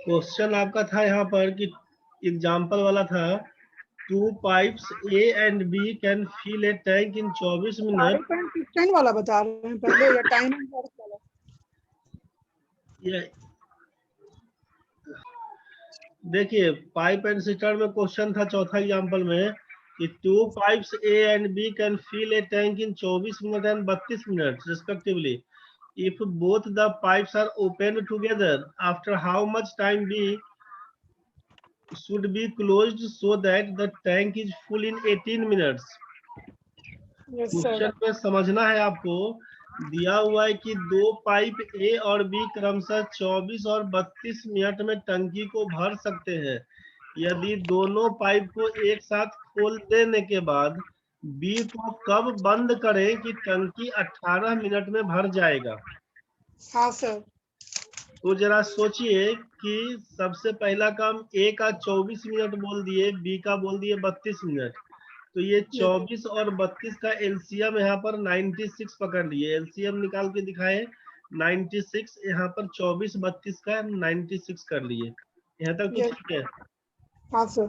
Question आपका था यहाँ पर कि एग्जाम्पल वाला था, 2 pipes A and B can fill a tank in 24 minute. Pipe and piston वाला बता रहे हैं पहले या टाइम एंड वर्क वाला? देखिए पाइप एंड सिस्टम में क्वेश्चन था चौथा एग्जाम्पल में कि 2 pipes A and B can fill a tank in 24 minute and 32 minute respectively. If both the pipes are opened together, after how much time B should be closed so that the tank is full in 18 minutes? Yes question sir. में समझना है आपको, दिया हुआ है कि 2 pipe ए और B क्रमशः 24 और 32 मिनट में टंकी को भर सकते हैं। यदि दोनों पाइप को एक साथ खोल देने के बाद बी को कब बंद करें कि टंकी 18 मिनट में भर जाएगा? हाँ सर। तो जरा सोचिए कि सबसे पहला काम ए का 24 मिनट बोल दिए, बी का बोल दिए 32 मिनट, तो ये 24 और 32 का एलसीएम यहाँ पर 96 पकड़ लिए। एलसीएम निकाल के दिखाए 96, यहाँ पर 24 32 का 96 कर लिए। यहाँ तक तो ठीक है। हाँ सर।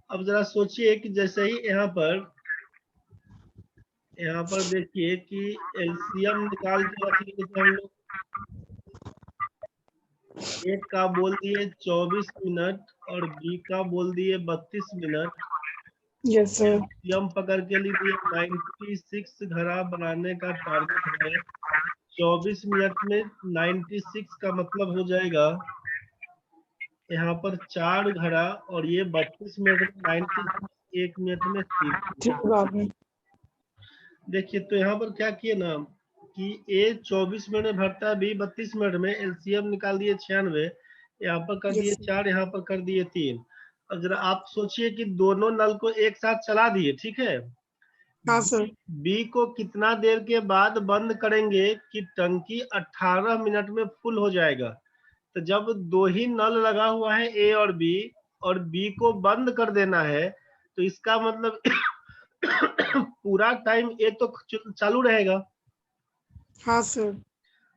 अब जरा सोचिए कि जैसे ही यहाँ पर देखिए कि एलसीएम निकाल के रख लिए थे हम लोग, एक का बोल दिए 24 मिनट और बी का बोल दिए 32 मिनट। Yes sir. एलसीएम पकड़ के लिए 96 घड़ा बनाने का टारगेट है। 24 मिनट में 96 का मतलब हो जाएगा यहाँ पर 4 घड़ा, और ये 32 मिनट में 96, 1 मिनट में 3। ठीक बात है। देखिए तो यहाँ पर क्या किए ना कि ए 24 मिनट में भरता है, बी 32 मिनट में। एलसीएम निकाल दिए 96, यहाँ पर कर दिए 4, यहाँ पर कर दिए 3। अब जरा आप सोचिए कि दोनों नल को एक साथ चला दिए, ठीक है। हाँ सर। बी को कितना देर के बाद बंद करेंगे कि टंकी 18 मिनट में फुल हो जाएगा? तो जब दो ही नल लगा हुआ है ए और बी को बंद कर देना है, तो इसका मतलब पूरा टाइम ए तो चालू रहेगा। हाँ सर।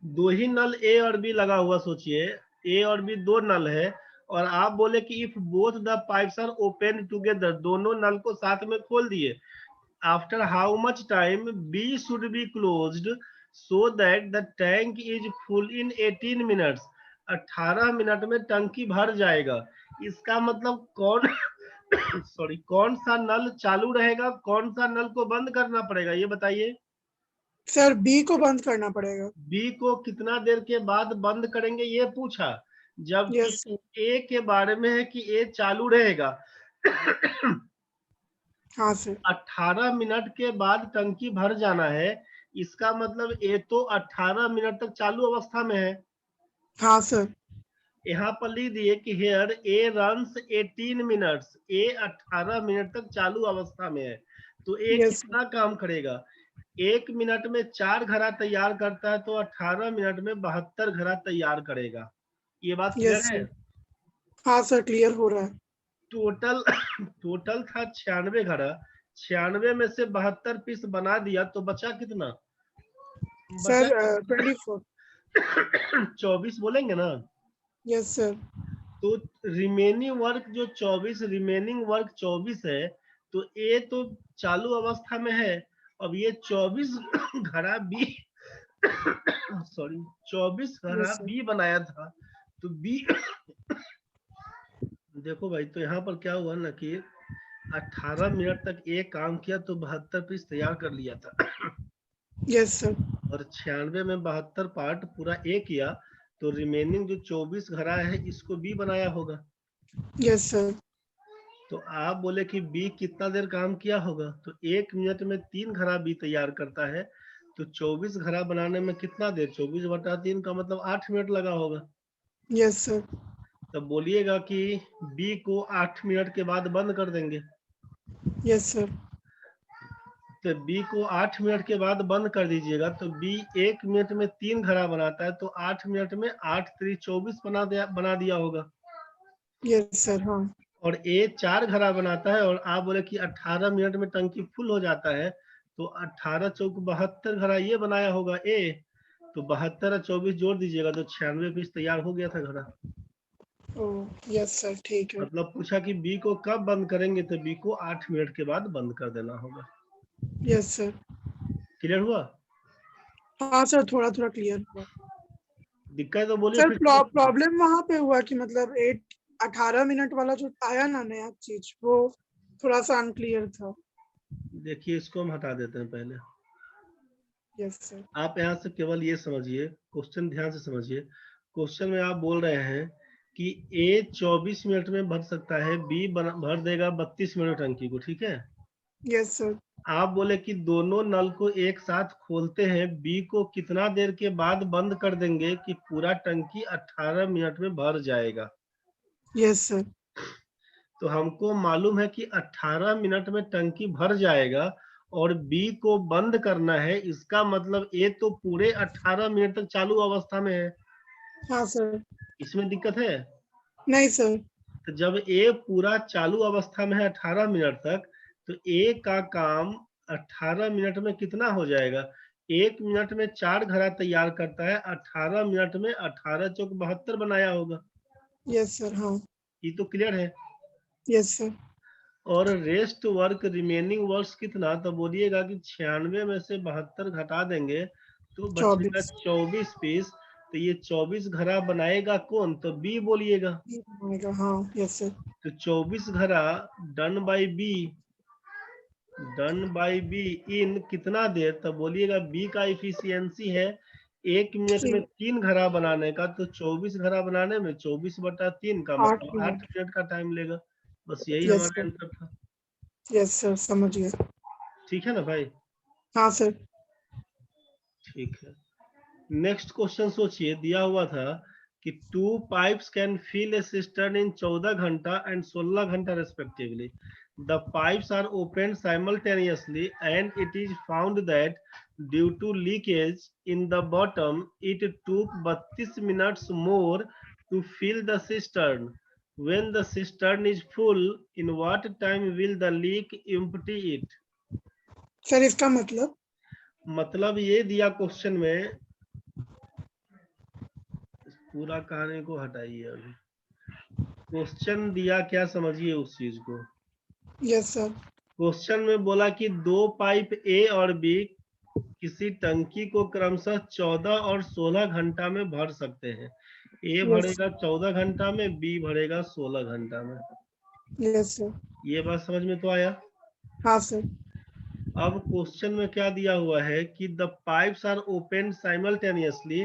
दो ही नल ए और बी लगा हुआ, सोचिए ए और बी 2 नल है, और आप बोले कि if both the pipes are open together, दोनों नल को साथ में खोल दिए। After how much time B should be closed so that the tank is full in 18 minutes? 18 minute में टंकी भर जाएगा। इसका मतलब कौन सा नल चालू रहेगा, कौन सा नल को बंद करना पड़ेगा, ये बताइए। सर बी को बंद करना पड़ेगा। बी को कितना देर के बाद बंद करेंगे ये पूछा, जबकि यस सर। ए के बारे में है कि ए चालू रहेगा। हाँ सर। 18 मिनट के बाद टंकी भर जाना है, इसका मतलब ए तो 18 मिनट तक चालू अवस्था में है। हाँ सर। यहाँ पर लिख दिए कि हेयर ए रन्स 18 मिनट्स, ए 18 मिनट तक चालू अवस्था में है। तो ए यस कितना काम करेगा? 1 मिनट में 4 घड़ा तैयार करता है, तो 18 मिनट में 72 घड़ा तैयार करेगा। ये बात क्लियर यस है? सर। हाँ सर क्लियर हो रहा है। टोटल था 96 घड़ा, 96 में से 72 पीस बना दिया, तो बचा कितना? सर 24। 24 बोलेंगे ना। Yes sir. तो रिमेनिंग वर्क जो 24 है, तो ए तो चालू अवस्था में है। अब ये 24 घड़ा बी सॉरी 24 घड़ा यस सर। बी बनाया था, तो बी देखो भाई, तो यहाँ पर क्या हुआ ना कि 18 मिनट तक एक काम किया तो 72 पीस तैयार कर लिया था। Yes sir. और 96 में 72 पार्ट पूरा ए किया, तो रिमेनिंग जो 24 घड़ा है इसको बी बनाया होगा। Yes sir. तो आप बोले कि बी कितना देर काम किया होगा, तो 1 मिनट में 3 घड़ा बी तैयार करता है, तो 24 घड़ा बनाने में कितना देर? 24/3 का मतलब 8 मिनट लगा होगा। Yes sir. तब बोलिएगा कि बी को 8 मिनट के बाद बंद कर देंगे। Yes sir. तो बी को 8 मिनट के बाद बंद कर दीजिएगा, तो बी 1 मिनट में 3 घड़ा बनाता है, तो 8 मिनट में 8 3 24 बना दिया होगा। Yes sir. हाँ। और ए 4 घड़ा बनाता है, और आप बोले कि 18 मिनट में टंकी फुल हो जाता है, तो 18 चौक 72 घड़ा ये बनाया होगा ए। तो 72 और 24 जोड़ दीजिएगा, तो 96 पीस तैयार हो गया था घड़ा। ओह यस सर, ठीक है। मतलब पूछा कि बी को कब बंद करेंगे, तो बी को 8 मिनट के बाद बंद कर देना होगा। Yes sir. क्लियर हुआ? हाँ सर, थोड़ा थोड़ा क्लियर हुआ। दिक्कत तो बोलिए सर फिर से। प्रॉब्लम वहां पे हुआ कि मतलब 18 मिनट वाला जो आया ना नया चीज, वो थोड़ा सा अनक्लियर था। देखिए इसको हम हटा देते हैं पहले। Yes sir. आप यहाँ से केवल ये समझिए, क्वेश्चन ध्यान से समझिए। क्वेश्चन में आप बोल रहे हैं कि ए 24 मिनट में भर सकता है, बी भर देगा 32 मिनट टंकी को, ठीक है। Yes sir. आप बोले कि दोनों नल को एक साथ खोलते हैं, बी को कितना देर के बाद बंद कर देंगे कि पूरा टंकी 18 मिनट में भर जाएगा। Yes sir. तो हमको मालूम है कि 18 मिनट में टंकी भर जाएगा और बी को बंद करना है। इसका मतलब ए तो पूरे 18 मिनट तक चालू अवस्था में है। हाँ सर। इसमें दिक्कत है? नहीं सर। तो जब ए पूरा चालू अवस्था में है 18 मिनट तक, तो ए का काम 18 मिनट में कितना हो जाएगा? 1 मिनट में 4 घड़ा तैयार करता है, 18 मिनट में 18 चौक 72 बनाया होगा। Yes sir. हाँ। ये तो क्लियर है। Yes sir. और रेस्ट वर्क रिमेनिंग वर्क्स कितना, तो बोलिएगा कि 96 में से 72 घटा देंगे तो बचेगा 24 24 पीस। तो ये 24 घड़ा बनाएगा कौन, तो बी बोलिएगा। बनेगा। हाँ यस सर। तो 24 घड़ा done by B, done by B in कितना देर, तो बोलिएगा बी का इफिशियंसी है 1 मिनट में 3 घड़ा बनाने का। तो 24 घड़ा बनाने में 24/3 का 8 मतलब 8 मिनट। मिनट का टाइम लेगा। बस यही यस हमारा सर। आंसर था। यस सर, समझ गया। ठीक है ना भाई? हाँ सर। ठीक है। नेक्स्ट क्वेश्चन सोचिए, दिया हुआ था कि 2 pipes can fill a cistern in 14 घंटा एंड 16 घंटा respectively. The pipes are open simultaneously and it is found that due to leakage in the bottom it took 32 minutes more to fill the cistern. When the cistern is full, in what time will the leak empty it? Sir इसका मतलब? मतलब ये दिया question में, पूरा कहानी को हटाइए अभी। क्वेश्चन दिया क्या, समझिए उस चीज को। Yes sir. क्वेश्चन में बोला कि 2 पाइप ए और बी किसी टंकी को क्रमशः 14 और 16 घंटा में भर सकते हैं। ए यस। भरेगा 14 घंटा में, बी भरेगा 16 घंटा में। Yes sir. ये बात समझ में तो आया? हाँ सर। अब क्वेश्चन में क्या दिया हुआ है कि the pipes are open simultaneously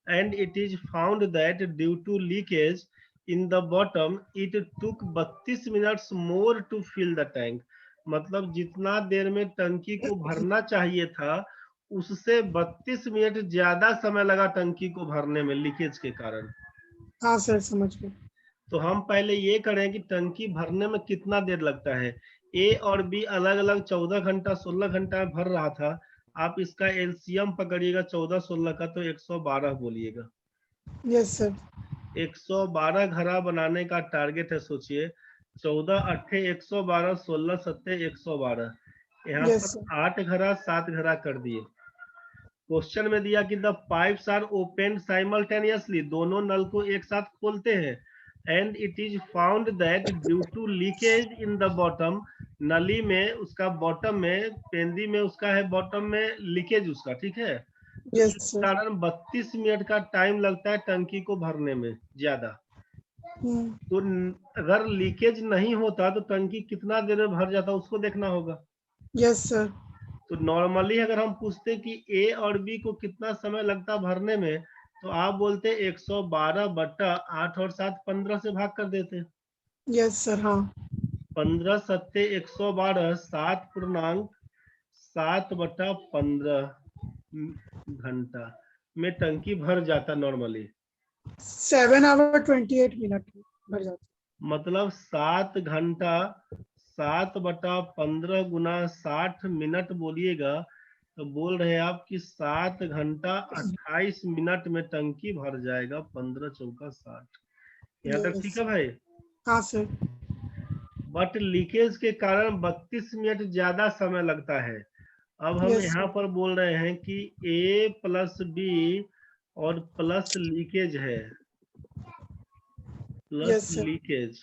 and it is found that due to leakage in the bottom it took 32 minutes more to fill the tank. मतलब जितना देर में टंकी को भरना चाहिए था, उससे 32 मिनट ज्यादा समय लगा टंकी को भरने में, लीकेज के कारण। हाँ सर, समझ गए। तो हम पहले ये करें कि टंकी भरने में कितना देर लगता है। ए और बी अलग अलग 14 घंटा 16 घंटा में भर रहा था। आप इसका एलसीएम पकड़िएगा 14 16 का, तो 112 बोलिएगा। Yes sir. 112 घड़ा बनाने का टारगेट है। सोचिए 14 अट्ठे 112, 16 सत्ते 112। यहाँ यस पर सर। 8 घड़ा 7 घड़ा कर दिए। क्वेश्चन में दिया कि the pipes are open simultaneously, दोनों नल को एक साथ खोलते हैं, and it is found that due to leakage in the bottom, नली में उसका बॉटम में, पेंदी में उसका है बॉटम में लीकेज उसका, ठीक है। तो यस इस सर। कारण 32 मिनट का टाइम लगता है टंकी को भरने में ज्यादा। तो अगर लीकेज नहीं होता तो टंकी कितना देर में भर जाता, उसको देखना होगा। Yes sir. तो नॉर्मली अगर हम पूछते कि ए और बी को कितना समय लगता भरने में, तो आप बोलते 112/8 और 7 15 से भाग कर देते। Yes sir. हाँ। 15 सत्ते 112, 7 पूर्णांक 7/15 घंटा में टंकी भर जाता नॉर्मली। 7 आवर 28 मिनट भर जाता। मतलब 7 घंटा 7/15 गुना 60 मिनट बोलिएगा, तो बोल रहे हैं आप कि 7 घंटा 28 मिनट में टंकी भर जाएगा। 15 चौका 60। यहाँ तक ठीक यस। है भाई? हाँ सर। बट लीकेज के कारण 32 मिनट ज्यादा समय लगता है। अब हम यस यहाँ सर। पर बोल रहे हैं कि ए प्लस बी और प्लस लीकेज है, प्लस Yes, sir. लीकेज।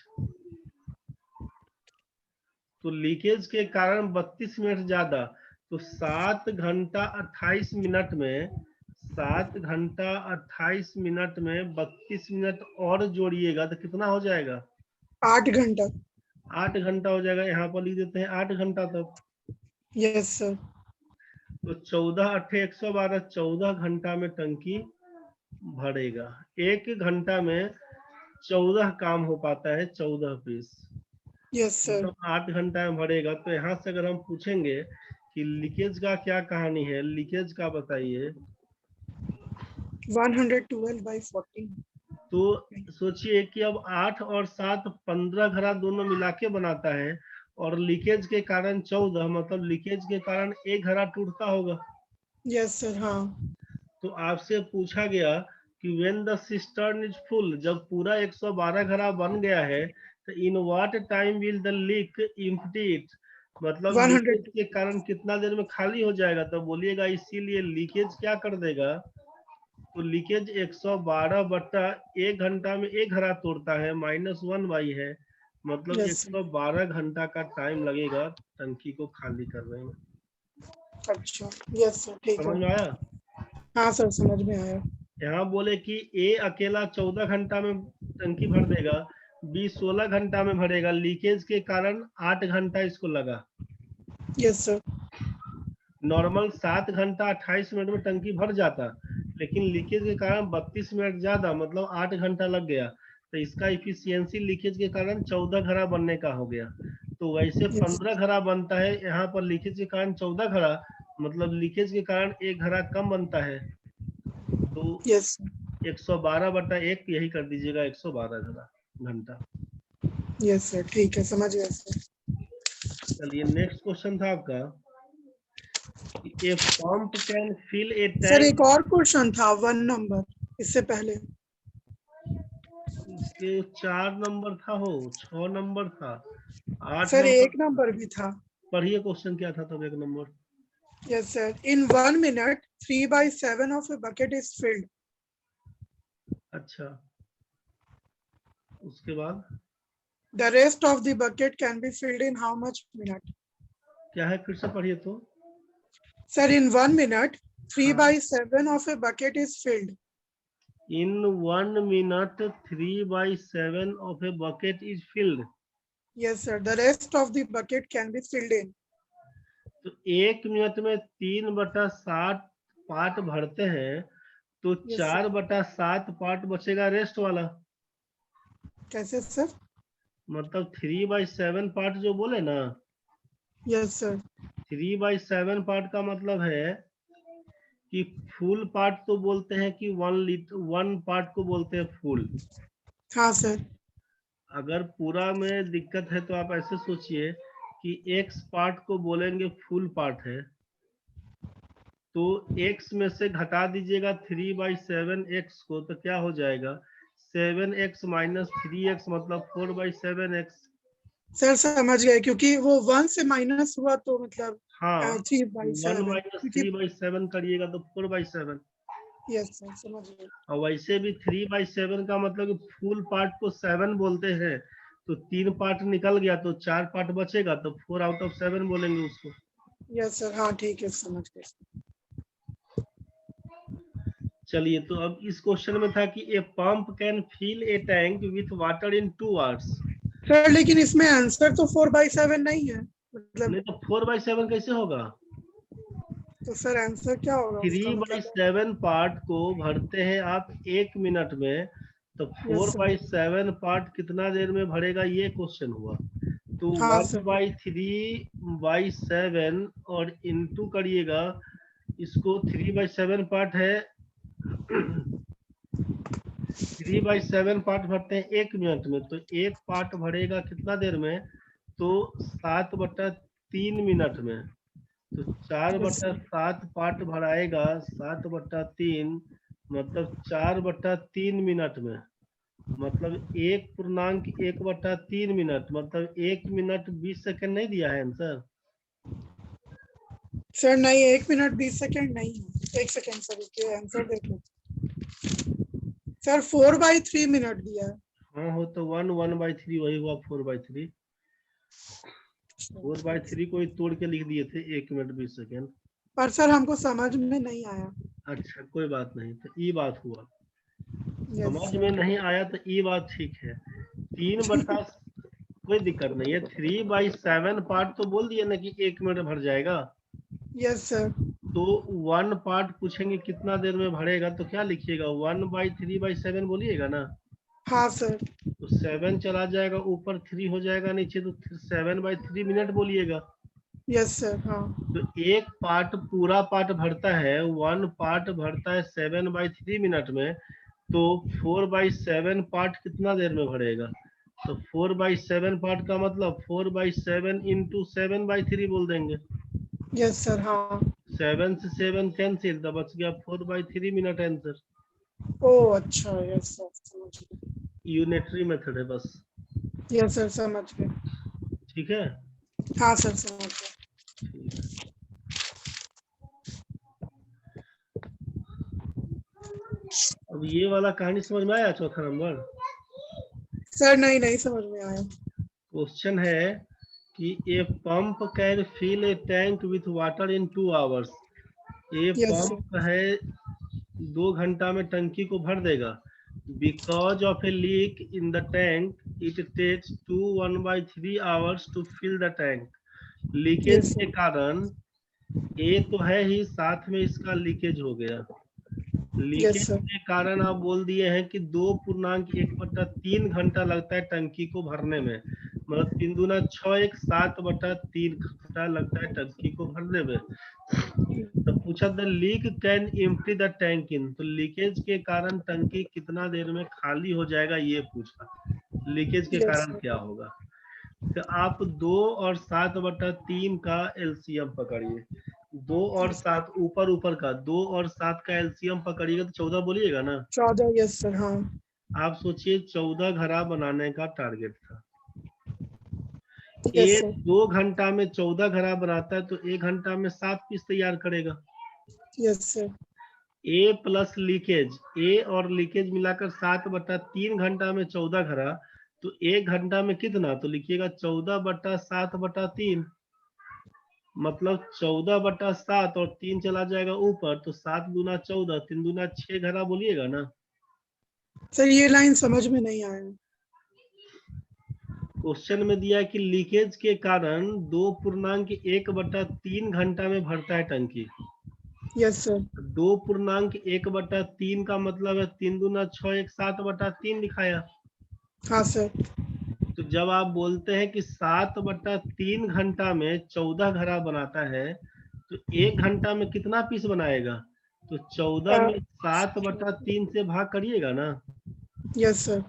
तो लीकेज के कारण 32 मिनट ज्यादा, तो 7 घंटा 28 मिनट में 7 घंटा 28 मिनट में 32 मिनट और जोड़िएगा तो कितना हो जाएगा? 8 घंटा। 8 घंटा हो जाएगा। यहाँ पर लिख देते हैं 8 घंटा तक। Yes, sir. तो 14 8 112, 14 घंटा में टंकी भरेगा। 1 घंटा में 14 काम हो पाता है, 14 पीस। Yes, sir. मतलब 8 घंटा में भरेगा। तो यहाँ से अगर हम पूछेंगे कि लीकेज का क्या कहानी है, लीकेज का बताइए, 112/14। तो सोचिए कि अब 8 और 7 15 घड़ा दोनों मिला के बनाता है, और लीकेज के कारण 14, मतलब लीकेज के कारण एक घड़ा टूटता होगा। Yes, sir. हाँ। तो आपसे पूछा गया कि when the cistern is full, जब पूरा 112 घड़ा बन गया है, तो in what time will the leak empty it, मतलब 100। लीकेज के कारण कितना देर में खाली हो जाएगा। तो बोलिएगा इसीलिए लीकेज क्या कर देगा, तो लीकेज 112 बट्टा 1 घंटा में एक घड़ा तोड़ता है, -1 है, मतलब Yes, sir. 112 घंटा का टाइम लगेगा टंकी को खाली करने में। अच्छा। Yes, sir. ठीक समझ में है। आया? हाँ सर, समझ में आया। यहाँ बोले कि ए अकेला 14 घंटा में टंकी भर देगा, बी 16 घंटा में भरेगा, लीकेज के कारण 8 घंटा इसको लगा। Yes, sir. नॉर्मल 7 घंटा 28 मिनट में टंकी भर जाता, लेकिन लीकेज के कारण 32 मिनट ज्यादा, मतलब 8 घंटा लग गया। तो इसका इफिशियंसी लीकेज के कारण 14 घड़ा बनने का हो गया। तो वैसे Yes. 15 घड़ा बनता है, यहाँ पर लीकेज के कारण 14 घड़ा, मतलब लीकेज के कारण एक घड़ा कम बनता है। तो Yes, sir. 112 बटा 1 यही कर दीजिएगा, 112 घंटा। Yes, sir. ठीक है, समझ गया सर। चलिए नेक्स्ट क्वेश्चन था आपका, a pump can fill a sir tank. एक और क्वेश्चन था 1 नंबर, इससे पहले। इसके 4 नंबर था, हो 6 नंबर था, 8 सर नंबर 1 नंबर भी था। पढ़िए क्वेश्चन क्या था तब 1 number. Yes, sir. In 1 minute, 3/7 of a bucket is filled. अच्छा, उसके बाद The rest of the bucket can be filled in how much minute? क्या है, फिर से पढ़िए तो। Sir, in 1 minute, 3/7 of a bucket is filled. In 1 minute 3/7 of a bucket is filled. Yes, sir. The rest of the bucket can be filled in. तो 1 minute में 3/7 part भरते हैं, तो Yes, sir. 4/7 पार्ट बचेगा rest वाला। कैसे sir? मतलब 3/7 part जो बोले ना, Yes, sir. 3/7 पार्ट का मतलब है कि फुल पार्ट तो बोलते हैं कि 1 पार्ट को बोलते हैं फुल। हाँ सर। अगर पूरा में दिक्कत है तो आप ऐसे सोचिए कि x पार्ट को बोलेंगे फुल पार्ट है, तो x में से घटा दीजिएगा 3/7 x को, तो क्या हो जाएगा 7x माइनस 3x, मतलब 4/7x। सर समझ गए, क्योंकि वो 1 से माइनस हुआ तो मतलब हाँ, 1 3/7, माइनस क्योंकि 3/7 करिएगा तो 4/7। यस सर समझ गए। और वैसे भी 3/7 का मतलब फुल पार्ट को 7 बोलते हैं, तो 3 पार्ट निकल गया तो 4 पार्ट बचेगा, तो 4 आउट ऑफ 7 बोलेंगे उसको। यस सर, हाँ ठीक है, समझ गए। चलिए, तो अब इस क्वेश्चन में था कि a pump can fill a tank with water in 2 hours. Sir लेकिन इसमें आंसर तो 4/7 नहीं है, मतलब नहीं तो 4/7 कैसे होगा? तो सर आंसर क्या होगा उसका मतलब? 3/7 पार्ट को भरते हैं आप 1 मिनट में, तो यस सर। 4/7 पार्ट कितना देर में भरेगा, ये क्वेश्चन हुआ। तो हाँ सर। 1/3/7 और इनटू करिएगा इसको, 3/7 पार्ट है 3/7 पार्ट भरते हैं 1 मिनट में, तो एक पार्ट भरेगा कितना देर में, तो 7/3 मिनट में। तो 4/7 पार्ट भराएगा 7/3, मतलब 4/3 मिनट में, मतलब 1.1/3 मिनट, मतलब 1 मिनट 20 सेकंड नहीं दिया है आंसर। सर नहीं, 1 मिनट 20 सेकंड नहीं है। 1 सेकंड सर, इसके आंसर देख लो। सर 4/3 मिनट दिया है। हाँ हो तो 1/3 वही हुआ 4/3। 4/3 को ही तोड़ के लिख दिए थे 1 मिनट 20 सेकेंड। पर सर हमको समझ में नहीं आया। अच्छा कोई बात नहीं, तो ई बात हुआ। यस समझ में सर। नहीं आया तो ई बात ठीक है। 3/, कोई दिक्कत नहीं है। 3/7 पार्ट तो बोल दिए ना कि 1 मिनट भर जाएगा। Yes sir. तो 1 पार्ट पूछेंगे कितना देर में भरेगा, तो क्या लिखिएगा 1/3/7 बोलिएगा ना। हाँ सर। तो 7 चला जाएगा ऊपर, 3 हो जाएगा नीचे, तो 7/3 मिनट बोलिएगा। Yes sir. हाँ। तो एक पार्ट पूरा पार्ट भरता है, 1 पार्ट भरता है 7/3 मिनट में। तो 4/7 पार्ट कितना देर में भरेगा। तो 4/7 पार्ट का मतलब 4/7 इंटू 7/3 बोल देंगे। Yes sir. हाँ। 7 से 7 कैंसिल, तो बच गया 4/3 मिनट आंसर। ओ अच्छा, यस सर समझ गए। यूनिटरी मेथड है बस। यस सर समझ गए। ठीक है। हाँ सर समझ गए। ठीक है। अब ये वाला कहानी समझ में आया, चौथा नंबर। सर नहीं नहीं समझ में आया। क्वेश्चन है कि a pump can fill a tank with water in 2 hours. ये यस सर। पंप है 2 घंटा में टंकी को भर देगा। Because of a leak in the tank it takes 1/3 hours to fill the tank. Leakage yes के सर। कारण, ए तो है ही, साथ में इसका लीकेज हो गया। Leakage yes sir. के कारण आप बोल दिए हैं कि 2.1/3 घंटा लगता है टंकी को भरने में। मतलब 3 दूना 6, 7/3 घंटा लगता है टंकी को भरने में। तो पूछा the leak can empty the tank in, तो लीकेज के कारण टंकी कितना देर में खाली हो जाएगा ये पूछा। लीकेज के यस कारण सर। क्या होगा। तो आप 2 और 7/3 का एलसीएम पकड़िए। 2 और 7 ऊपर ऊपर का, 2 और 7 का एलसीएम पकड़िएगा तो 14 बोलिएगा ना। 14। Yes sir. हाँ। आप सोचिए 14 घड़ा बनाने का टारगेट था। यस ये सर। 2 घंटा में 14 घड़ा बनाता है तो 1 घंटा में 7 पीस तैयार करेगा। Yes sir. A plus leakage, A और लीकेज मिलाकर 7/3 घंटा में 14 घड़ा। तो 1 घंटा में कितना, तो लिखिएगा 14/7/3। मतलब 14/7 और 3 चला जाएगा ऊपर, तो 7 दूना 14, 3 दूना 6 घड़ा बोलिएगा ना। सर ये लाइन समझ में नहीं आया। क्वेश्चन में दिया है कि लीकेज के कारण 2.1/3 घंटा में भरता है टंकी। Yes sir. 2.1/3 का मतलब है 3 दूना 6, 1 7/3 दिखाया। हाँ सर। तो जब आप बोलते हैं कि 7/3 घंटा में 14 घड़ा बनाता है, तो 1 घंटा में कितना पीस बनाएगा। तो 14 में 7/3 से भाग करिएगा ना। Yes sir.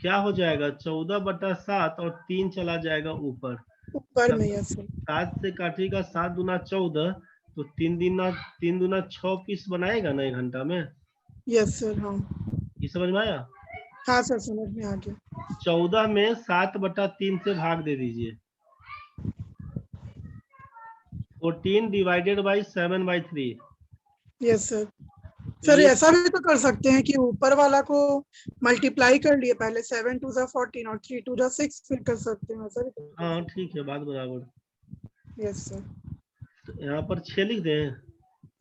क्या हो जाएगा 14/7 और 3 चला जाएगा ऊपर। ऊपर तब में। Yes sir. 7 से काटिएगा, 7 दूना 14, तो 3 दूना 6 पीस बनाएगा ना 1 घंटा में। Yes sir. हाँ। ये समझ में आया। हाँ सर समझ में आ गया। 14 में 7/3 से भाग दे दीजिए। 14 डिवाइडेड बाई 7/3। Yes sir. तो सर ये, ऐसा भी तो कर सकते हैं कि ऊपर वाला को मल्टीप्लाई कर लिए पहले, 7 2 ज़ा 14 और 3 2 ज़ा 6 फिर कर सकते हैं सर। हाँ ठीक है, बात बराबर। Yes sir. तो यहाँ पर 6 लिख दें।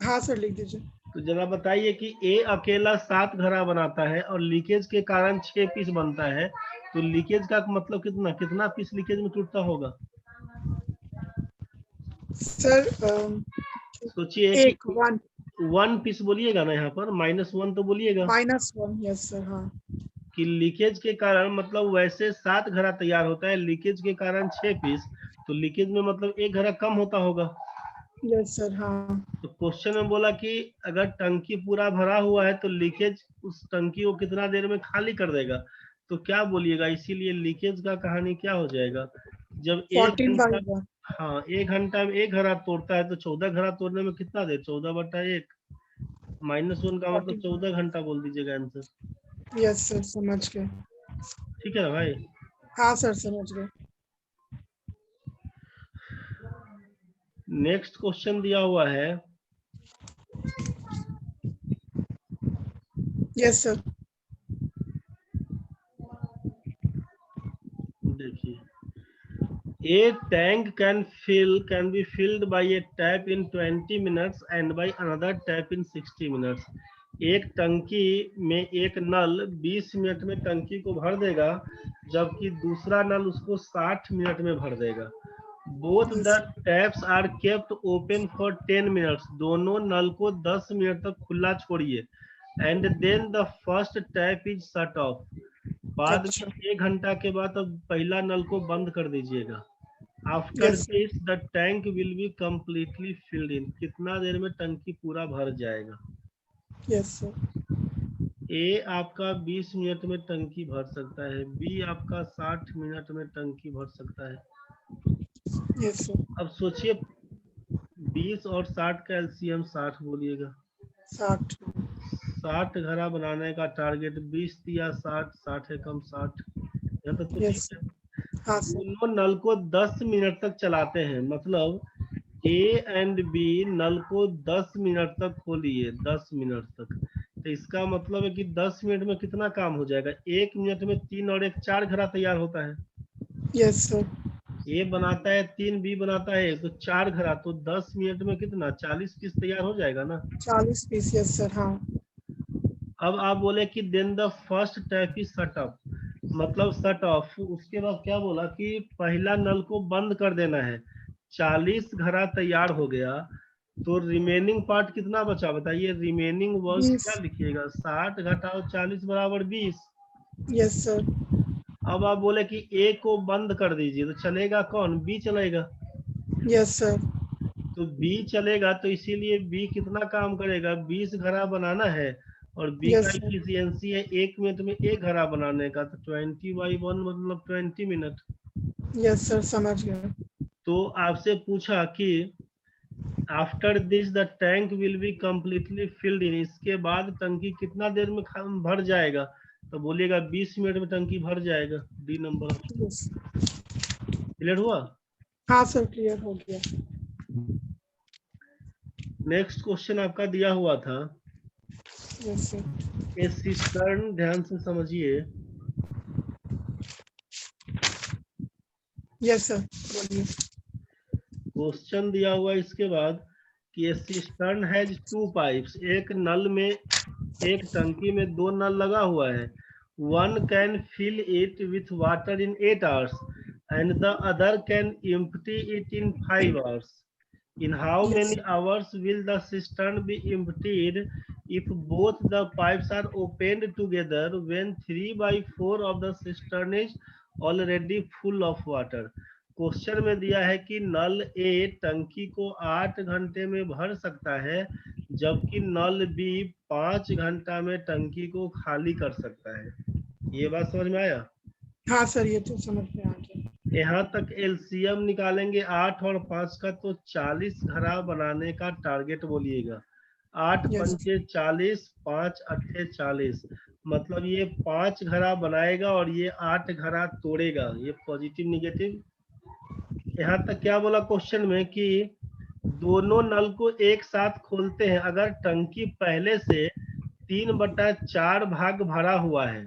हाँ सर लिख दीजिए। तो जरा बताइए कि ए अकेला 7 घड़ा बनाता है और लीकेज के कारण 6 पीस बनता है। तो लीकेज का मतलब कितना कितना पीस लीकेज में टूटता होगा। सर सोचिए कि एक 1 1 पीस बोलिएगा ना, यहाँ पर -1 तो बोलिएगा। -1। Yes sir. हाँ। कि लीकेज के कारण, मतलब वैसे 7 घड़ा तैयार होता है, लीकेज के कारण 6 पीस। तो लीकेज में मतलब 1 घड़ा कम होता होगा। Yes sir. हाँ। तो क्वेश्चन में बोला कि अगर टंकी पूरा भरा हुआ है तो लीकेज उस टंकी को कितना देर में खाली कर देगा। तो क्या बोलिएगा, इसीलिए लीकेज का कहानी क्या हो जाएगा। जब 1 घंटा, 14/1। हाँ 1 घंटा में 1 घड़ा तोड़ता है तो 14 घड़ा तोड़ने में कितना देर, 14/1 -1 का मतलब 14 घंटा बोल दीजिएगा आंसर। यस सर समझ गए। ठीक है ना भाई। हाँ सर समझ गए। नेक्स्ट क्वेश्चन दिया हुआ है, yes sir. A tank can be filled by a tap in 20 minutes and by another tap in 60 minutes. एक टंकी में एक नल 20 मिनट में टंकी को भर देगा, जबकि दूसरा नल उसको 60 मिनट में भर देगा. Both Yes, the sir. taps are kept open for 10 minutes. दोनों नल को 10 मिनट तक खुला छोड़िए. And then the first tap is shut off. बाद अच्छा. में 1 घंटा के बाद अब पहला नल को बंद कर दीजिएगा. After Yes, sir. This the tank will be completely filled in. कितना देर में टंकी पूरा भर जाएगा? Yes, sir. ए आपका 20 मिनट में टंकी भर सकता है, बी आपका 60 मिनट में टंकी भर सकता है. Yes, sir. अब सोचिए 20 और 60 का एलसीएम 60 बोलिएगा. 60. 60 घड़ा बनाने का टारगेट 20 दिया, 60 है कम 60. यहाँ तक तो Yes, ठीक है. हाँ सर. दोनों नल को 10 मिनट तक चलाते हैं, मतलब ए एंड बी नल को 10 मिनट तक खोलिए, 10 मिनट तक. तो इसका मतलब है कि 10 मिनट में कितना काम हो जाएगा? 1 मिनट में 3 और 1 4 घड़ा तैयार होता है. Yes, sir. ए बनाता है 3, बी बनाता है 1, तो 4 घड़ा. तो 10 मिनट में कितना 40 पीस तैयार हो जाएगा ना. 40 पीस. Yes, sir. हाँ. अब आप बोले कि then the first tap is shut off, मतलब शट ऑफ. उसके बाद क्या बोला कि पहला नल को बंद कर देना है. 40 घड़ा तैयार हो गया, तो रिमेनिंग पार्ट कितना बचा बताइए. Remaining work 20. क्या लिखिएगा? 60 घटाओ 40 बराबर 20. Yes, sir. अब आप बोले कि ए को बंद कर दीजिए, तो चलेगा कौन? बी चलेगा. Yes, sir. तो बी चलेगा, तो इसीलिए बी कितना काम करेगा? 20 घड़ा बनाना है, और बी Yes, का sir. इफिशियंसी है 1 मिनट में 1 घड़ा बनाने का, तो 20/1 मतलब 20 मिनट. Yes, sir. समझ गया. तो आपसे पूछा कि after this the tank will be completely filled in. इसके बाद टंकी कितना देर में भर जाएगा? तो बोलिएगा 20 मिनट में टंकी भर जाएगा. D number. Yes. क्लियर हुआ? हाँ सर, क्लियर हो गया. नेक्स्ट क्वेश्चन आपका दिया हुआ था. Yes, sir. ए सिस्टर्न, ध्यान से समझिए. Yes, sir. बोलिए. क्वेश्चन दिया हुआ इसके बाद कि सिस्टर्न हैज 2 पाइप्स. एक नल में, एक टंकी में 2 नल लगा हुआ है. One can fill it with water in 8 hours and the other can empty it in 5 hours. In how Yes. many hours will the cistern be emptied if both the pipes are opened together when 3/4 of the cistern is already full of water? Question में दिया है कि नल ए टंकी को 8 घंटे में भर सकता है, जबकि नल बी 5 घंटा में टंकी को खाली कर सकता है. ये बात समझ में आया? हाँ सर, ये तो समझ में आ गया. यहाँ तक एलसीएम निकालेंगे 8 और 5 का, तो 40 घड़ा बनाने का टारगेट बोलिएगा. 8 Yes. पंचे 40, 5 अट्ठे 40, मतलब ये 5 घड़ा बनाएगा और ये 8 घड़ा तोड़ेगा. ये पॉजिटिव निगेटिव. यहाँ तक क्या बोला क्वेश्चन में कि दोनों नल को एक साथ खोलते हैं अगर टंकी पहले से 3/4 भाग भरा हुआ है.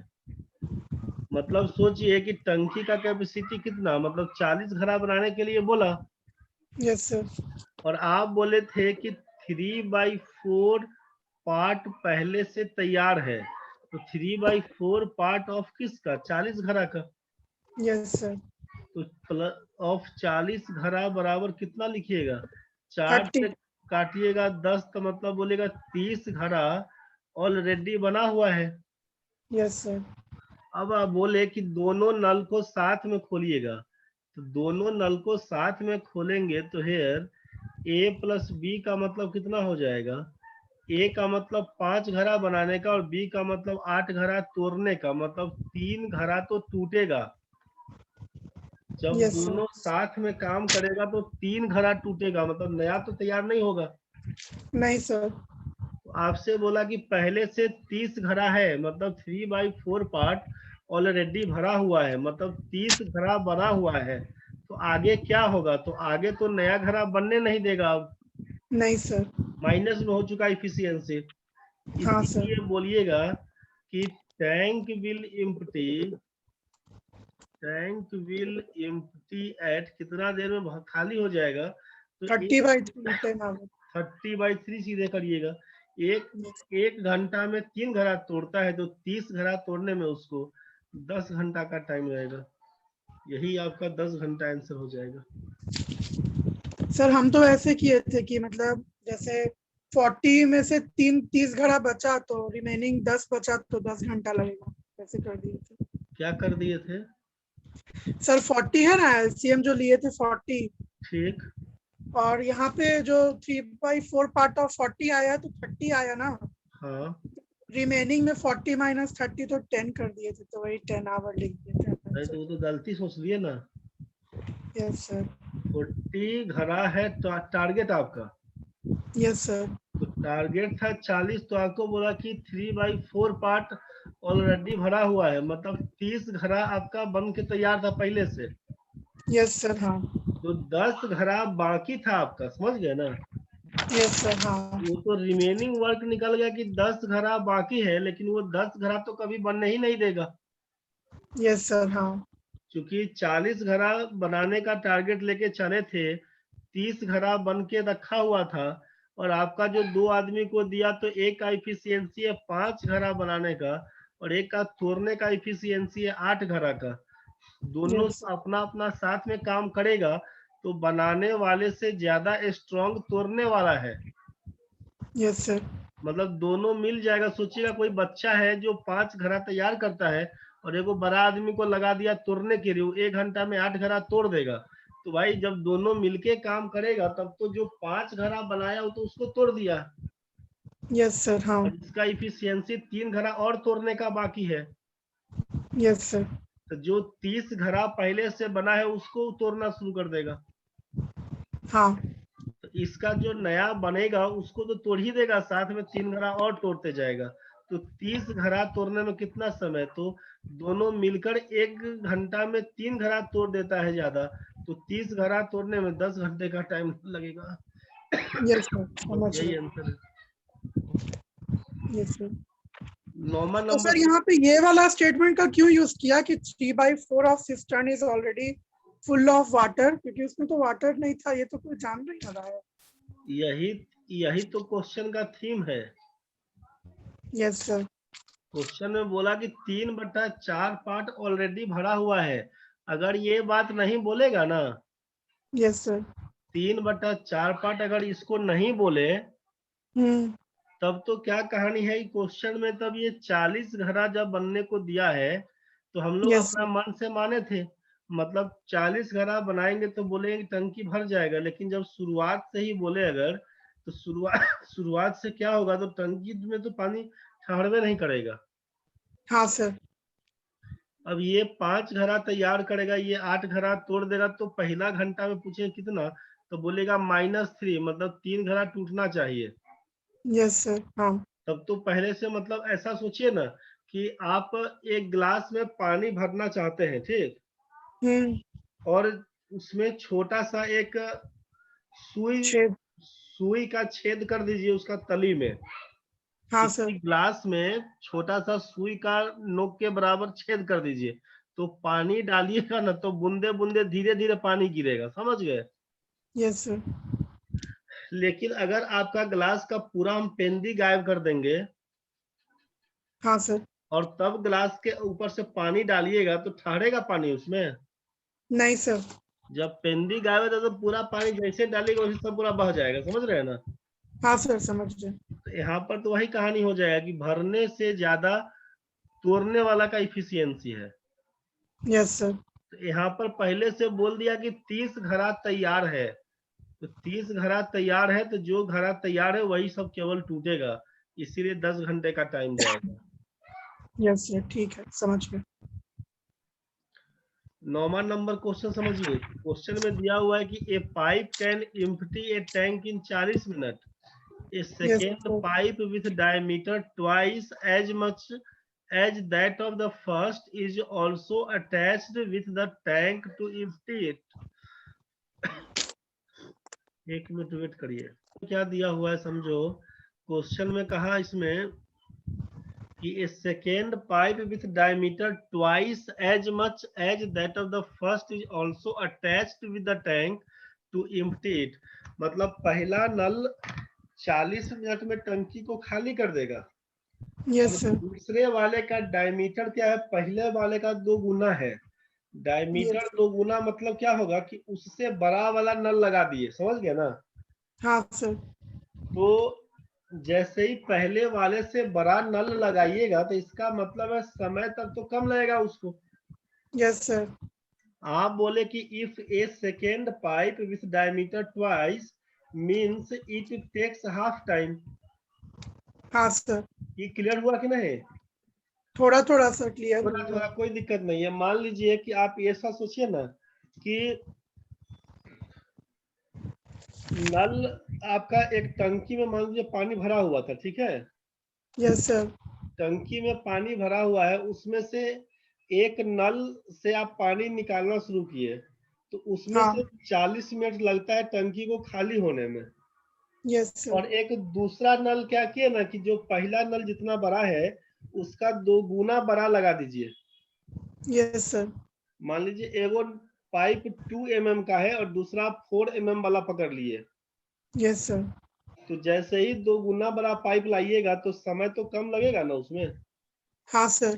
मतलब सोचिए कि टंकी का कैपेसिटी कितना, मतलब 40 घड़ा बनाने के लिए बोला. Yes, sir. और आप बोले थे कि 3/4 पार्ट पहले से तैयार है, तो 3/4 पार्ट ऑफ किसका? 40 घड़ा का. Yes, sir. तो प्लस ऑफ 40 घड़ा बराबर कितना लिखिएगा? 4 30. से काटिएगा 10, तो मतलब बोलेगा 30 घड़ा ऑलरेडी बना हुआ है. Yes, sir. अब आप बोले कि दोनों नल को साथ में खोलिएगा, तो दोनों नल को साथ में खोलेंगे तो हेयर ए प्लस बी का मतलब कितना हो जाएगा? ए का मतलब 5 घड़ा बनाने का और बी का मतलब 8 घड़ा तोड़ने का, मतलब 3 घड़ा तो टूटेगा. जब Yes, sir. दोनों साथ में काम करेगा तो 3 घड़ा टूटेगा, मतलब नया तो तैयार नहीं होगा. नहीं सर. तो आपसे बोला कि पहले से 30 घड़ा है, मतलब 3/4 पार्ट ऑलरेडी भरा हुआ है, मतलब 30 घड़ा बना हुआ है. तो आगे क्या होगा? तो आगे तो नया घड़ा बनने नहीं देगा. अब नहीं सर. माइनस में हो चुका इफिशियंसी. हाँ सर. इसलिए बोलिएगा कि टैंक विल 28 कितना देर में खाली हो जाएगा? तो 30/3 10 आवर। 30/3 सीधे करिएगा। एक घंटा में 3 घड़ा तोड़ता है, तो 30 घड़ा तोड़ने में उसको 10 घंटा का टाइम लगेगा। यही आपका 10 घंटा आंसर हो जाएगा। सर हम तो ऐसे किए थे कि मतलब जैसे 40 में से 30 घड़ा बचा तो रिमेनिंग 10 बचा तो 10 घंटा लगेगा, ऐसे कर दिए थे। क्या कर दिए थे? सर 40 है ना, एलसीएम जो लिए थे 40, ठीक। और यहाँ पे जो 3/4 पार्ट ऑफ 40 आया तो 30 आया ना, हाँ, रिमेनिंग में 40 माइनस 30 तो 10 कर दिए थे, तो वही 10 आवर लिख दिए थे। नहीं तो वो तो गलती सोच लिए ना। Yes sir. 40 घड़ा है तो टारगेट आपका, यस सर। तो टारगेट था 40, तो आपको बोला कि 3/4 पार्ट ऑलरेडी भरा हुआ है, मतलब 30 घड़ा आपका बन के तैयार था पहले से। Yes sir. हाँ। तो 10 घड़ा बाकी था आपका, समझ गए ना? Yes sir. हाँ। वो तो रिमेनिंग वर्क निकल गया कि 10 घड़ा बाकी है, लेकिन वो 10 घड़ा तो कभी बनने ही नहीं देगा, यस सर। हाँ। क्योंकि 40 घड़ा बनाने का टारगेट लेके चले थे, 30 घड़ा बन के रखा हुआ था, और आपका जो 2 आदमी को दिया तो एक का इफिशियंसी है 5 घड़ा बनाने का, और एक का तोड़ने का इफिशियंसी है 8 घड़ा का। दोनों यस अपना अपना साथ में काम करेगा, तो बनाने वाले से ज्यादा स्ट्रांग तोड़ने वाला है। Yes sir. मतलब दोनों मिल जाएगा। सोचिएगा कोई बच्चा है जो 5 घड़ा तैयार करता है, और एगो बड़ा आदमी को लगा दिया तोड़ने के लिए, वो 1 घंटा में 8 घड़ा तोड़ देगा। तो भाई जब दोनों मिलके काम करेगा, तब तो जो 5 घड़ा बनाया वो तो उसको तोड़ दिया, यस सर। हाँ। और इसका इफिशियंसी 3 घड़ा और तोड़ने का बाकी है। Yes sir. तो जो 30 घड़ा पहले से बना है उसको तोड़ना शुरू कर देगा। हाँ। तो इसका जो नया बनेगा उसको तो तोड़ ही देगा, साथ में 3 घड़ा और तोड़ते जाएगा। तो 30 घड़ा तोड़ने में कितना समय? तो दोनों मिलकर 1 घंटा में 3 घड़ा तोड़ देता है ज्यादा, तो 30 घड़ा तोड़ने में 10 घंटे का टाइम लगेगा। Yes sir. बस समझ यही गए। आंसर है। Yes sir. नॉर्मल तो नंबर। सर यहाँ पे ये वाला स्टेटमेंट का क्यों यूज किया कि 3/4 of cistern is already full of water, क्योंकि उसमें तो वाटर नहीं था, ये तो कोई जान नहीं रहा है। यही यही तो क्वेश्चन का थीम है। Yes sir. क्वेश्चन में बोला कि 3/4 पार्ट ऑलरेडी भरा हुआ है। अगर ये बात नहीं बोलेगा ना, यस सर। 3/4 पार्ट अगर इसको नहीं बोले, हम्म। तब तो क्या कहानी है क्वेश्चन में। तब ये 40 घड़ा जब बनने को दिया है, तो हम लोग यस अपना सर। मन से माने थे, मतलब 40 घड़ा बनाएंगे तो बोलेंगे टंकी भर जाएगा। लेकिन जब शुरुआत से ही बोले अगर, तो शुरुआत से क्या होगा, तो टंकी में तो पानी ठहरवे नहीं करेगा। हाँ सर। अब ये 5 घड़ा तैयार करेगा, ये 8 घड़ा तोड़ देगा, तो पहला घंटा में पूछे कितना, तो बोलेगा -3, मतलब 3 घड़ा टूटना चाहिए। Yes sir. हाँ। तब तो पहले से, मतलब ऐसा सोचिए ना कि आप एक गिलास में पानी भरना चाहते हैं, ठीक, हम्म। और उसमें छोटा सा एक सुई छेद। सुई का छेद कर दीजिए उसका तली में। हाँ किसी सर। ग्लास में छोटा सा सुई का नोक के बराबर छेद कर दीजिए, तो पानी डालिएगा ना, तो बूंदे बूंदे धीरे धीरे पानी गिरेगा, समझ गए? Yes sir. लेकिन अगर आपका ग्लास का पूरा हम पेंदी गायब कर देंगे, हाँ सर। और तब ग्लास के ऊपर से पानी डालिएगा, तो ठहरेगा पानी उसमें? नहीं सर। जब पेंदी गायब है तो पूरा पानी जैसे डालेगा वैसे सब पूरा बह जाएगा, समझ रहे हैं ना? हाँ सर, समझ गए। तो यहाँ पर तो वही कहानी हो जाएगा कि भरने से ज्यादा तोड़ने वाला का इफिशियंसी है। Yes sir. तो यहाँ पर पहले से बोल दिया कि 30 घड़ा तैयार है, तो 30 घड़ा तैयार है, तो जो घड़ा तैयार है वही सब केवल टूटेगा, इसीलिए 10 घंटे का टाइम जाएगा। यस सर, ठीक है, समझ गए। नॉर्मल नंबर क्वेश्चन समझिए। क्वेश्चन में दिया हुआ है कि a pipe can empty a tank in 40 minute. A yes second sir. pipe with diameter twice as much as that of the first is also attached with the tank to empty it. एक minute wait करिए। क्या दिया हुआ है समझो। Question में कहा इसमें कि a second pipe with diameter twice as much as that of the first is also attached with the tank to empty it। मतलब पहला नल 40 मिनट में टंकी को खाली कर देगा और यस सर। दूसरे वाले का डायमीटर क्या है, पहले वाले का 2 गुना है। Diameter yes. 2 गुना मतलब क्या होगा कि उससे बड़ा वाला नल लगा दिए, समझ गया ना। हाँ सर। तो जैसे ही पहले वाले से बड़ा नल लगाइएगा तो इसका मतलब है समय तक तो कम लगेगा उसको। Yes sir. आप बोले कि if a second pipe with diameter twice means it takes half time. हाँ सर। ये क्लियर हुआ कि नहीं? थोड़ा थोड़ा सा क्लियर थोड़ा हो रहा थोड़ा है। कोई दिक्कत नहीं है। मान लीजिए कि आप ऐसा सोचिए ना कि नल आपका एक टंकी में मान लीजिए पानी भरा हुआ था, ठीक है। Yes sir. टंकी में पानी भरा हुआ है, उसमें से एक नल से आप पानी निकालना शुरू किए तो उसमें हाँ। से 40 मिनट लगता है टंकी को खाली होने में। Yes sir. और एक दूसरा नल क्या किए ना कि जो पहला नल जितना बड़ा है उसका 2 गुना बड़ा लगा दीजिए। Yes sir. मान लीजिए एगो पाइप 2 mm का है और दूसरा 4 mm वाला पकड़ लिए, यस सर। तो जैसे ही 2 गुना बड़ा पाइप लाइएगा तो समय तो कम लगेगा ना उसमें। हाँ सर।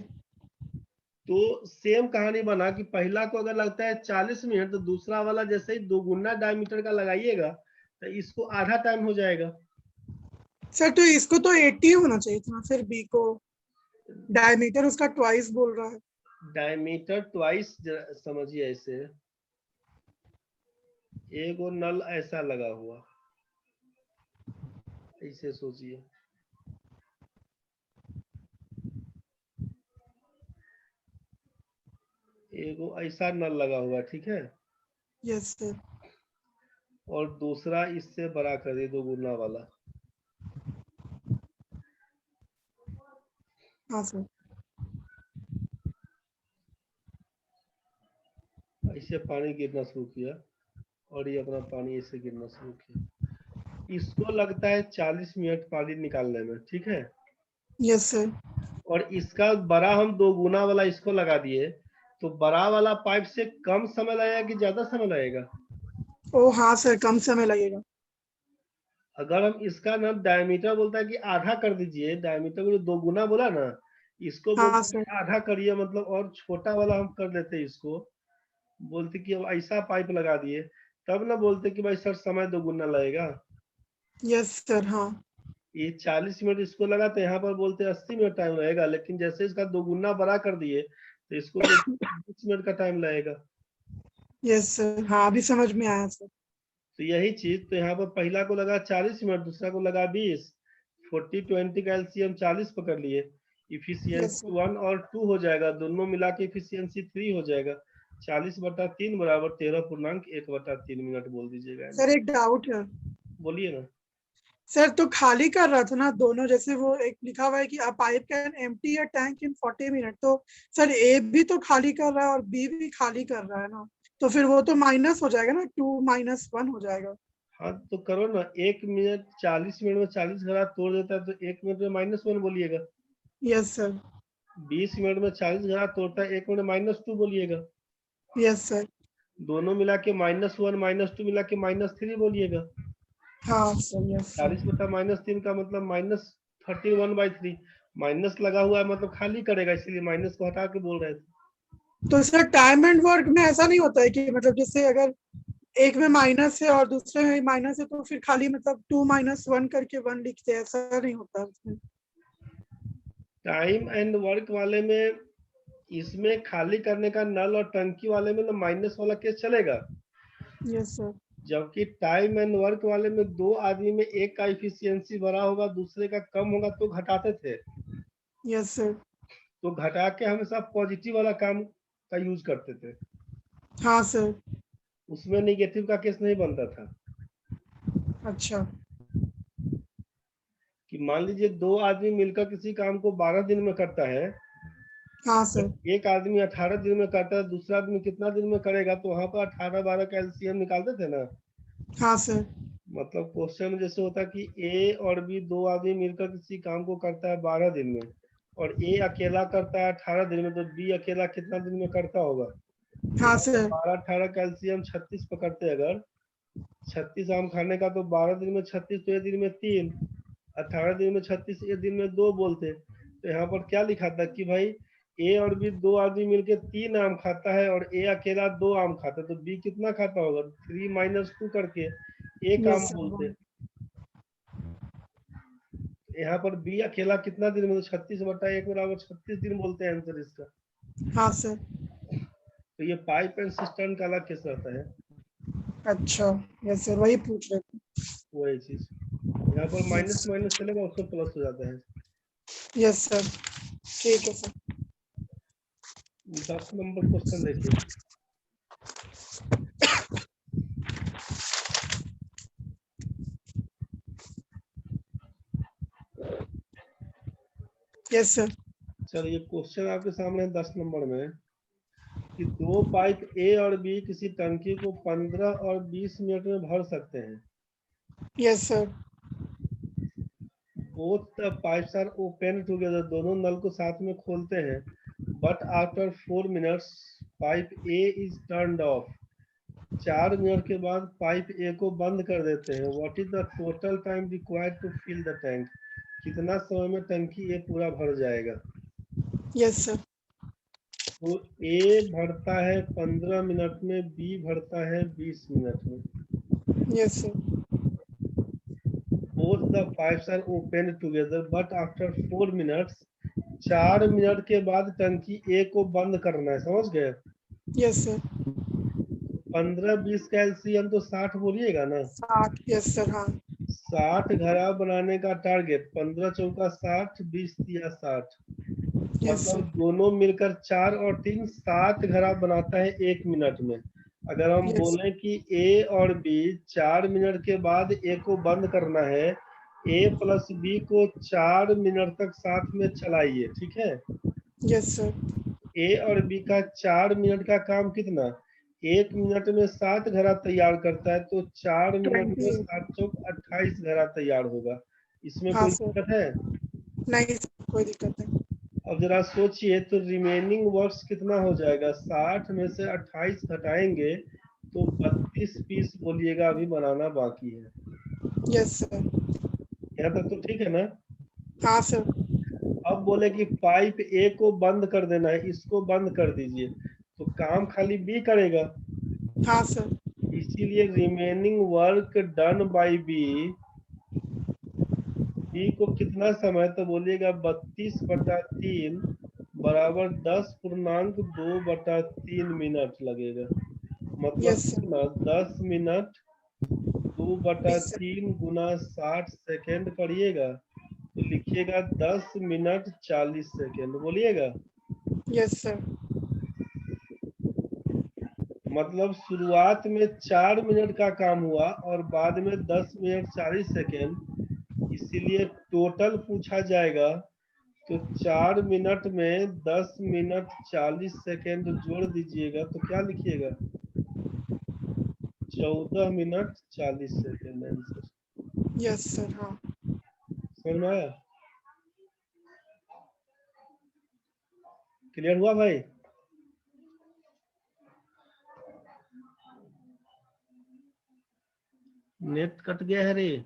तो सेम कहानी बना कि पहला को अगर लगता है 40 मिनट तो दूसरा वाला जैसे ही 2 गुना डायमीटर का लगाइएगा तो इसको आधा टाइम हो जाएगा। सर तो इसको तो 80 होना चाहिए था, फिर बी को डायमीटर उसका ट्वाइस बोल रहा है। डायमीटर ट्वाइस समझिए, ऐसे एगो नल ऐसा लगा हुआ, ऐसे सोचिए एगो ऐसा नल लगा हुआ, ठीक है। Yes sir. और दूसरा इससे बड़ा कर दिए 2 गुना वाला। हाँ सर। ऐसे पानी गिरना शुरू किया और ये अपना पानी ऐसे गिरना शुरू किया। इसको लगता है 40 मिनट पानी निकालने में, ठीक है। Yes sir. और इसका बड़ा हम 2 गुना वाला इसको लगा दिए तो बड़ा वाला पाइप से कम समय लगेगा कि ज्यादा समय लगेगा? ओ हाँ सर, कम समय लगेगा। अगर हम इसका ना डायमीटर बोलता है कि आधा कर दीजिए, डायमीटर को जो 2 गुना बोला ना इसको हाँ बोलते सर। कि आधा करिए, मतलब और छोटा वाला हम कर देते इसको, बोलते कि अब ऐसा पाइप लगा दिए, तब ना बोलते कि भाई सर समय 2 गुना लगेगा। Yes sir. हाँ। ये 40 मिनट इसको लगा तो यहाँ पर बोलते 80 मिनट टाइम लगेगा, लेकिन जैसे इसका 2 गुना बड़ा कर दिए तो इसको बोलते 20 मिनट का टाइम लगेगा। Yes sir. हाँ, अभी समझ में आया सर। तो यही चीज, तो यहाँ पर पहला को लगा 40 मिनट, दूसरा को लगा 20, 40-20 का एलसीएम 40 पकड़ लिए। Yes efficiency sir. 1 और 2 हो जाएगा, दोनों मिला के इफिशियंसी 3 हो जाएगा। 40/3 बराबर 13.1/3 मिनट बोल दीजिएगा। सर एक डाउट है। बोलिए ना। सर तो खाली कर रहा था ना दोनों, जैसे वो एक लिखा हुआ है कि अ pipe can empty a tank in 40 minute, तो सर ए भी तो खाली कर रहा है और बी भी खाली कर रहा है ना, तो फिर वो तो माइनस हो जाएगा ना, 2 - 1 हो जाएगा। हाँ तो करो ना, 1 मिनट 40 मिनट में 40 घड़ा तोड़ देता है तो 1 मिनट में -1 बोलिएगा। Yes sir. 20 मिनट में 40 घड़ा तोड़ता है 1 मिनट में -2 बोलिएगा। Yes sir. दोनों मिला के -1 -2 मिला के -3 बोलिएगा। हाँ सर। Yes sir. 40/-3 का मतलब -31/3। माइनस लगा हुआ है मतलब खाली करेगा, इसीलिए माइनस को हटा के बोल रहे थे। तो सर टाइम एंड वर्क में ऐसा नहीं होता है कि मतलब जैसे अगर एक में माइनस है और दूसरे में माइनस है तो फिर खाली मतलब 2 - 1 करके 1 लिखते हैं, ऐसा नहीं होता उसमें? टाइम एंड वर्क वाले में इसमें खाली करने का नल और टंकी वाले में ना माइनस वाला केस चलेगा, यस सर। जबकि टाइम एंड वर्क वाले में 2 आदमी में एक का इफिशियंसी बड़ा होगा दूसरे का कम होगा तो घटाते थे। Yes sir. तो घटा के हमेशा पॉजिटिव वाला काम का यूज करते थे, हाँ सर। उसमें निगेटिव का केस नहीं बनता था। अच्छा। कि मान लीजिए 2 आदमी मिलकर किसी काम को 12 दिन में करता है, हाँ तो सर। एक आदमी 18 दिन में करता है, दूसरा आदमी कितना दिन में करेगा, तो वहां पर 18-12 का एलसीएम निकालते थे ना। हाँ सर। मतलब क्वेश्चन में जैसे होता है कि ए और बी 2 आदमी मिलकर किसी काम को करता है 12 दिन में और ए अकेला करता है 18 दिन में, तो बी अकेला कितना दिन में करता होगा? हाँ सर। 12 18 कैल्शियम 36 पकड़ते, अगर 36 आम खाने का तो 12 दिन में 36, तो एक दिन में 3, 18 दिन में 36, एक दिन में 2 बोलते। तो यहाँ पर क्या लिखा था कि भाई ए और बी दो आदमी मिलके 3 आम खाता है और ए अकेला 2 आम खाता है, तो बी कितना खाता होगा? 3 - 2 करके एक आम यस बोलते। सर। यहाँ पर बी अकेला कितना दिन में, 36/1 बराबर 36 दिन बोलते हैं आंसर इसका। हाँ सर। तो ये पाइप एंड सिस्टर्न का अलग केस रहता है, अच्छा यस सर, वही पूछ रहे थे। वही चीज। यहाँ पर माइनस माइनस चलेगा, उसमें प्लस हो जाता है। यस सर, ठीक है सर। 10 नंबर क्वेश्चन देखिए। Yes sir. चलिए क्वेश्चन आपके सामने है 10 नंबर में कि दो पाइप ए और बी किसी टंकी को 15 और 20 मिनट में भर सकते हैं। Yes sir. Both the pipes are open together, दोनों नल को साथ में खोलते हैं, but after 4 minutes pipe A is turned off. 4 minute के बाद पाइप ए को बंद कर देते हैं। What is the total time required to fill the tank? कितना समय में टंकी ए पूरा भर जाएगा? Yes sir. तो ए भरता है 15 मिनट में, बी भरता है 20 मिनट में। Yes sir. Both the pipes are open together but after 4 minutes, 4 minute के बाद टंकी ए को बंद करना है, समझ गए? Yes sir. 15 20 का एलसीएम तो 60 बोलिएगा ना। 60। Yes sir. हाँ। 60 घड़ा बनाने का टारगेट, 15 चौका 60, 20 तिया 60, यस मतलब सर। दोनों मिलकर 4 और 3 7 घड़ा बनाता है 1 मिनट में। अगर हम यस। बोलें कि ए और बी 4 मिनट के बाद ए को बंद करना है, ए प्लस बी को 4 मिनट तक साथ में चलाइए, ठीक है? Yes sir. ए और बी का 4 मिनट का काम कितना? 1 मिनट में 7 घड़ा तैयार करता है, तो 4 मिनट में 20। 7 चौक 28 घड़ा तैयार होगा। इसमें हाँ कोई सर। दिक्कत है? नहीं सर, कोई दिक्कत नहीं। अब जरा सोचिए तो रिमेनिंग वर्क्स कितना हो जाएगा? 60 में से 28 घटाएंगे तो 32 पीस बोलिएगा अभी बनाना बाकी है। Yes sir. यहाँ तक तो ठीक है ना? हाँ सर। अब बोले कि पाइप ए को बंद कर देना है, इसको बंद कर दीजिए, तो काम खाली बी करेगा। हाँ सर। इसीलिए remaining work done by B, B को कितना समय, तो बोलिएगा 32/3 बराबर 10.2/3 मिनट लगेगा। मतलब यस सर। कितना? 10 मिनट 20 2/3 गुना 60 सेकेंड करिएगा तो लिखिएगा 10 मिनट 40 सेकेंड बोलिएगा। Yes sir. मतलब शुरुआत में 4 मिनट का काम हुआ और बाद में 10 मिनट 40 सेकेंड, इसीलिए टोटल पूछा जाएगा। तो 4 मिनट में 10 मिनट 40 सेकेंड जोड़ दीजिएगा तो क्या लिखिएगा? 14 minute 40 second answer. Yes sir. हाँ। समझ में आया? क्लियर हुआ भाई? नेट कट गया है रे।